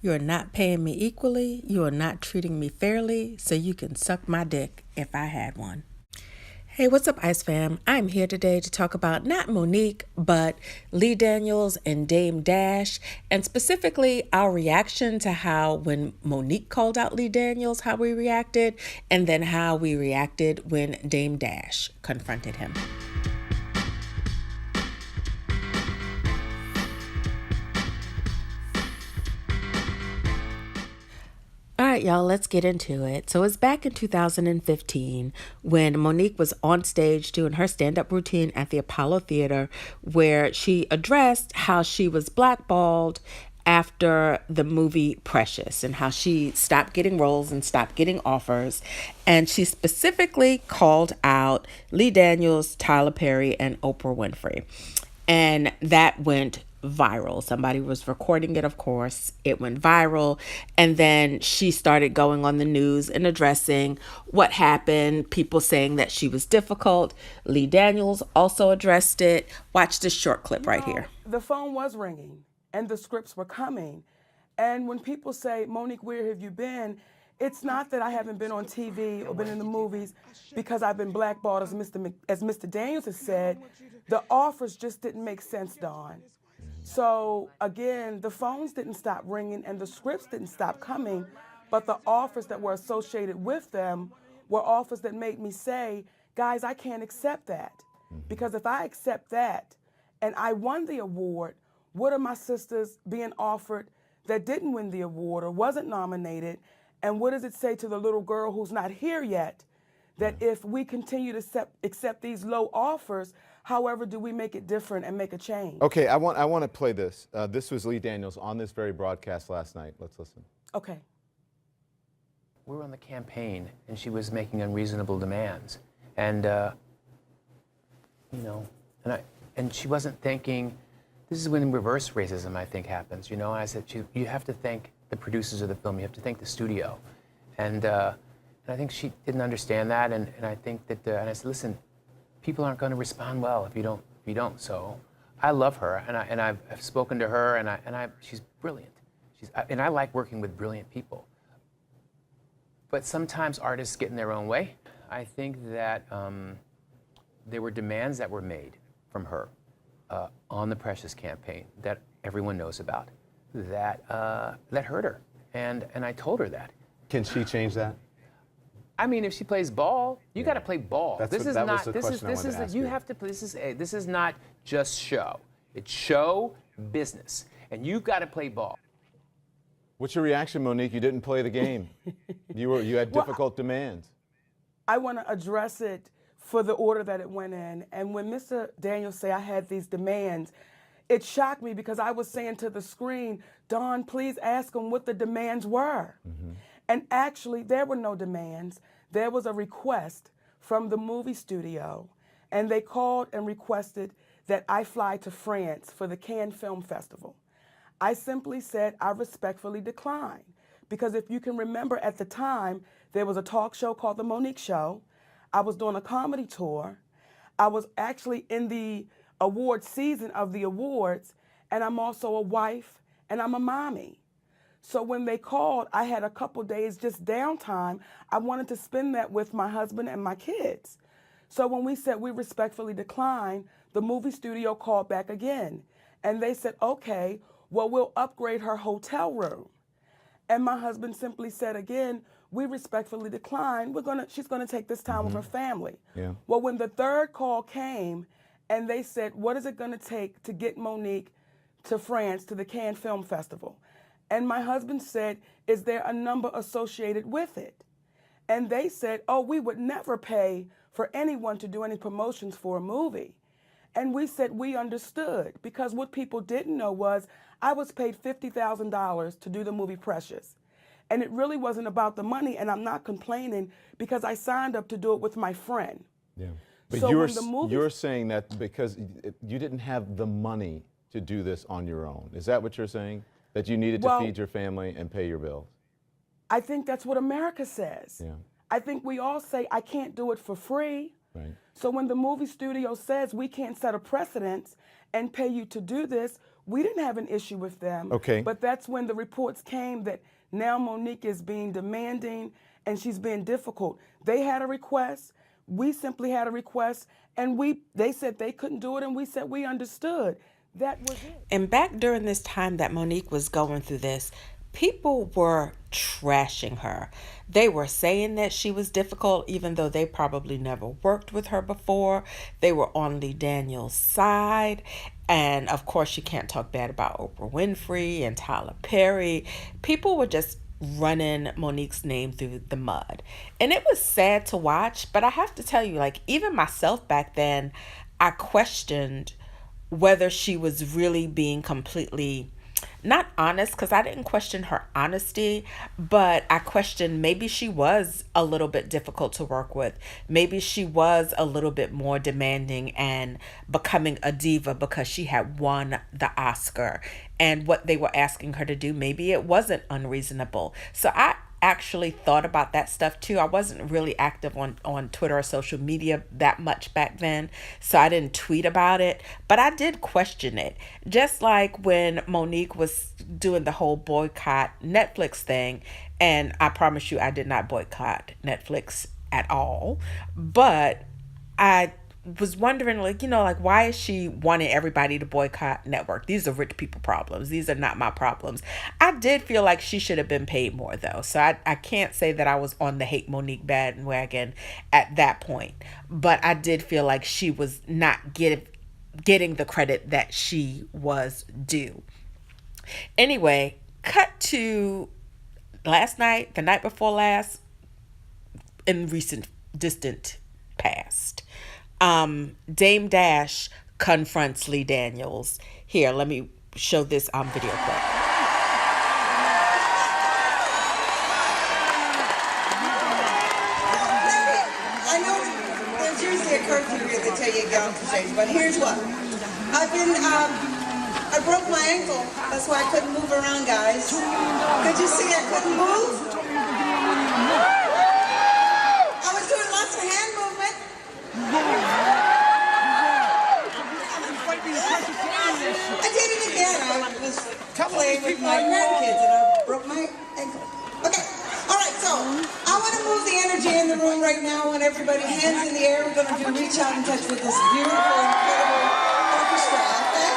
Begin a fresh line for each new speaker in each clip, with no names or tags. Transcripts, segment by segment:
You are not paying me equally. You are not treating me fairly, so you can suck my dick if I had one. Hey, what's up, Ice Fam? I'm here today to talk about not Monique, but Lee Daniels and Dame Dash, and specifically our reaction to how, when Monique called out Lee Daniels, how we reacted, and then how we reacted when Dame Dash confronted him. All right, y'all, let's get into it. So it's back in 2015 when Monique was on stage doing her stand-up routine at the Apollo Theater, where she addressed how she was blackballed after the movie Precious and how she stopped getting roles and stopped getting offers. And she specifically called out Lee Daniels, Tyler Perry, and Oprah Winfrey. And that went viral. Somebody was recording it, of course. It went viral. And then she started going on the news and addressing what happened, people saying that she was difficult. Lee Daniels also addressed it. Watch this short clip right here.
The phone was ringing and the scripts were coming. And when people say, Monique, where have you been? It's not that I haven't been on TV or been in the movies because I've been blackballed, as Mr. Daniels has said. The offers just didn't make sense, Dawn. So again, the phones didn't stop ringing and the scripts didn't stop coming, but the offers that were associated with them were offers that made me say, guys, I can't accept that. Because if I accept that and I won the award, what are my sisters being offered that didn't win the award or wasn't nominated? And what does it say to the little girl who's not here yet? That if we continue to accept these low offers, however do we make it different and make a change?
Okay, I want to play this. This was Lee Daniels on this very broadcast last night. Let's listen.
Okay.
We were on the campaign, and she was making unreasonable demands, and and she wasn't thinking. This is when reverse racism, I think, happens. And I said, you have to thank the producers of the film. You have to thank the studio, and I think she didn't understand that, and I think that, and I said, listen, people aren't going to respond well if you don't. So I love her, and I've spoken to her, and she's brilliant. And I like working with brilliant people. But sometimes artists get in their own way. I think that there were demands that were made from her on the Precious campaign that everyone knows about that hurt her, and I told her that.
Can she change that?
I mean, if she plays ball, you got to play ball. This is not just show. It's show business, and you've got to play ball.
What's your reaction, Monique? You didn't play the game. You had difficult demands.
I want to address it for the order that it went in. And when Mr. Daniels say I had these demands, it shocked me because I was saying to the screen, Dawn, please ask them what the demands were. And actually, there were no demands. There was a request from the movie studio, and they called and requested that I fly to France for the Cannes Film Festival. I simply said I respectfully declined, because if you can remember at the time, there was a talk show called The Monique Show. I was doing a comedy tour. I was actually in the award season of the awards, and I'm also a wife, and I'm a mommy. So when they called, I had a couple days just downtime. I wanted to spend that with my husband and my kids. So when we said we respectfully declined, the movie studio called back again. And they said, okay, well, we'll upgrade her hotel room. And my husband simply said again, we respectfully decline. She's gonna take this time with her family.
Yeah.
Well, when the third call came and they said, what is it gonna take to get Monique to France, to the Cannes Film Festival? And my husband said, is there a number associated with it? And they said, oh, we would never pay for anyone to do any promotions for a movie. And we said we understood, because what people didn't know was I was paid $50,000 to do the movie Precious. And it really wasn't about the money, and I'm not complaining because I signed up to do it with my friend.
Yeah. But
So
you're saying that because you didn't have the money to do this on your own. Is that what you're saying? That you needed to feed your family and pay your bills?
I think that's what America says.
Yeah.
I think we all say, I can't do it for free.
Right.
So when the movie studio says we can't set a precedence and pay you to do this, We didn't have an issue with them.
Okay.
But that's when the reports came that now Monique is being demanding and she's being difficult. They had a request. We simply had a request, and they said they couldn't do it, and we said we understood. That was it.
And back during this time that Monique was going through this, people were trashing her. They were saying that she was difficult, even though they probably never worked with her before. They were on Lee Daniels' side. And of course, you can't talk bad about Oprah Winfrey and Tyler Perry. People were just running Monique's name through the mud. And it was sad to watch, but I have to tell you, like, even myself back then, I questioned whether she was really being completely not honest, because I didn't question her honesty, but I questioned maybe she was a little bit difficult to work with. Maybe she was a little bit more demanding and becoming a diva because she had won the Oscar. And what they were asking her to do, maybe it wasn't unreasonable. So I actually thought about that stuff too. I wasn't really active on Twitter or social media that much back then, so I didn't tweet about it, but I did question it. Just like when Monique was doing the whole boycott Netflix thing, and I promise you I did not boycott Netflix at all, but I was wondering, like, why is she wanting everybody to boycott network? These are rich people problems. These are not my problems. I did feel like she should have been paid more, though. So I can't say that I was on the hate Monique bandwagon at that point. But I did feel like she was not getting the credit that she was due. Anyway, cut to last night, the night before last, in recent, distant past. Dame Dash confronts Lee Daniels. Here, let me show this video clip.
I know there's usually a curfew here that tell you to get off the stage, but here's what. I broke my ankle. That's why I couldn't move around, guys. Could you see I couldn't move? I was doing lots of hand movement. I did it again. I was playing with my grandkids and I broke my ankle. Okay. All right. So I want to move the energy in the room right now. I want everybody hands in the air. We're going to do reach out and touch with this beautiful, incredible orchestra. Okay.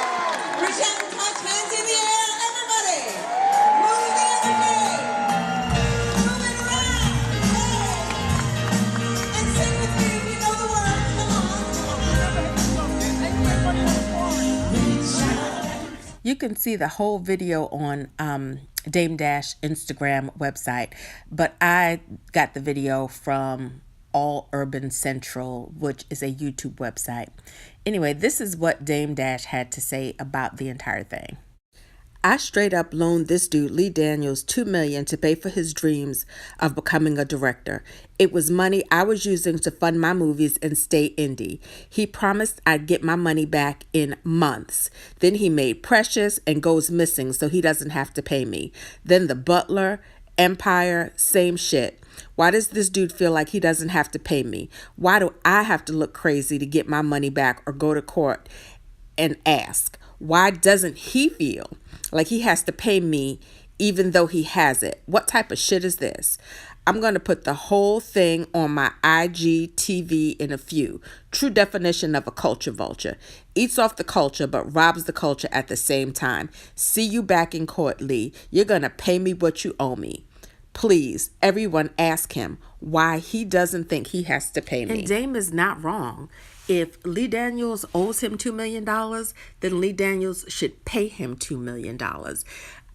Reach out and touch. Hands in the air. Everybody. Move the energy. Move it around. Hey. And sing with me if you know the words. Come on.
You can see the whole video on Dame Dash Instagram website, but I got the video from All Urban Central, which is a YouTube website. Anyway, this is what Dame Dash had to say about the entire thing. I straight up loaned this dude, Lee Daniels, $2 million to pay for his dreams of becoming a director. It was money I was using to fund my movies and stay indie. He promised I'd get my money back in months. Then he made Precious and goes missing so he doesn't have to pay me. Then The Butler, Empire, same shit. Why does this dude feel like he doesn't have to pay me? Why do I have to look crazy to get my money back or go to court and ask? Why doesn't he feel like he has to pay me even though he has it? What type of shit is this? I'm going to put the whole thing on my IGTV in a few. True definition of a culture vulture. Eats off the culture but robs the culture at the same time. See you back in court, Lee. You're going to pay me what you owe me. Please, everyone ask him why he doesn't think he has to pay me. And Dame is not wrong. If Lee Daniels owes him $2 million, then Lee Daniels should pay him $2 million.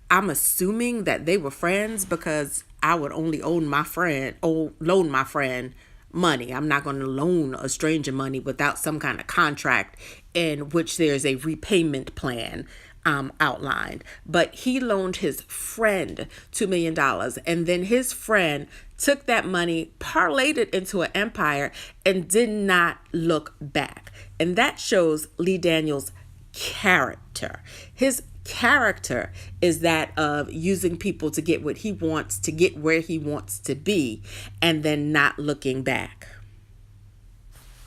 I'm assuming that they were friends because I would only loan my friend money. I'm not going to loan a stranger money without some kind of contract in which there's a repayment plan outlined. But he loaned his friend $2 million, and then his friend took that money, parlayed it into an empire, and did not look back. And that shows Lee Daniels' character. His character is that of using people to get what he wants, to get where he wants to be, and then not looking back.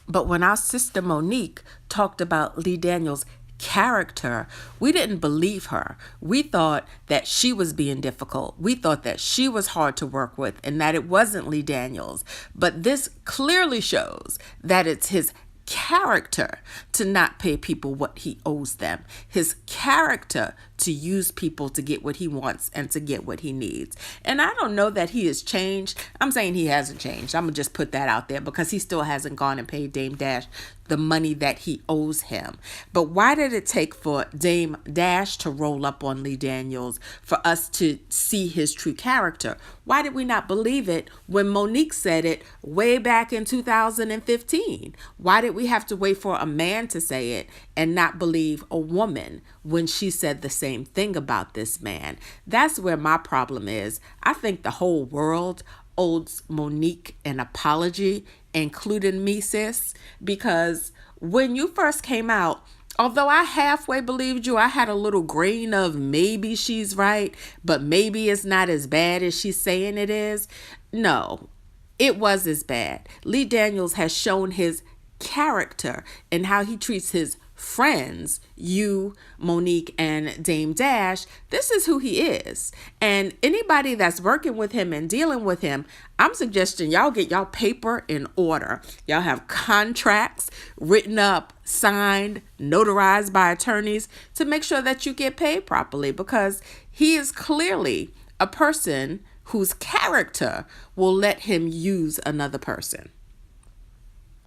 But when our sister Monique talked about Lee Daniels' character, we didn't believe her. We thought that she was being difficult. We thought that she was hard to work with and that it wasn't Lee Daniels. But this clearly shows that it's his character to not pay people what he owes them, his character to use people to get what he wants and to get what he needs. And I don't know that he has changed. I'm saying he hasn't changed. I'm gonna just put that out there because he still hasn't gone and paid Dame Dash the money that he owes him. But why did it take for Dame Dash to roll up on Lee Daniels for us to see his true character? Why did we not believe it when Monique said it way back in 2015? Why did we have to wait for a man to say it and not believe a woman when she said the same thing about this man? That's where my problem is. I think the whole world owes Monique an apology, including me, sis, because when you first came out, although I halfway believed you, I had a little grain of maybe she's right, but maybe it's not as bad as she's saying it is. No, it was as bad. Lee Daniels has shown his character and how he treats his friends, you, Monique, and Dame Dash. This is who he is. And anybody that's working with him and dealing with him, I'm suggesting y'all get y'all paper in order. Y'all have contracts written up, signed, notarized by attorneys to make sure that you get paid properly, because he is clearly a person whose character will let him use another person.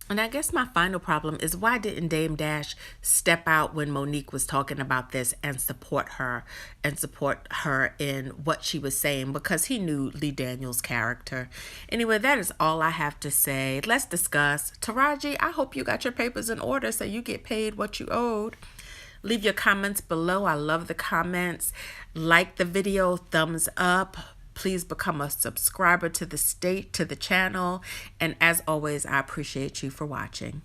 And I guess my final problem is, why didn't Dame Dash step out when Monique was talking about this and support her in what she was saying? Because he knew Lee Daniels' character. Anyway, that is all I have to say. Let's discuss. Taraji, I hope you got your papers in order so you get paid what you owed. Leave your comments below. I love the comments. Like the video, thumbs up. Please become a subscriber to the channel. And as always, I appreciate you for watching.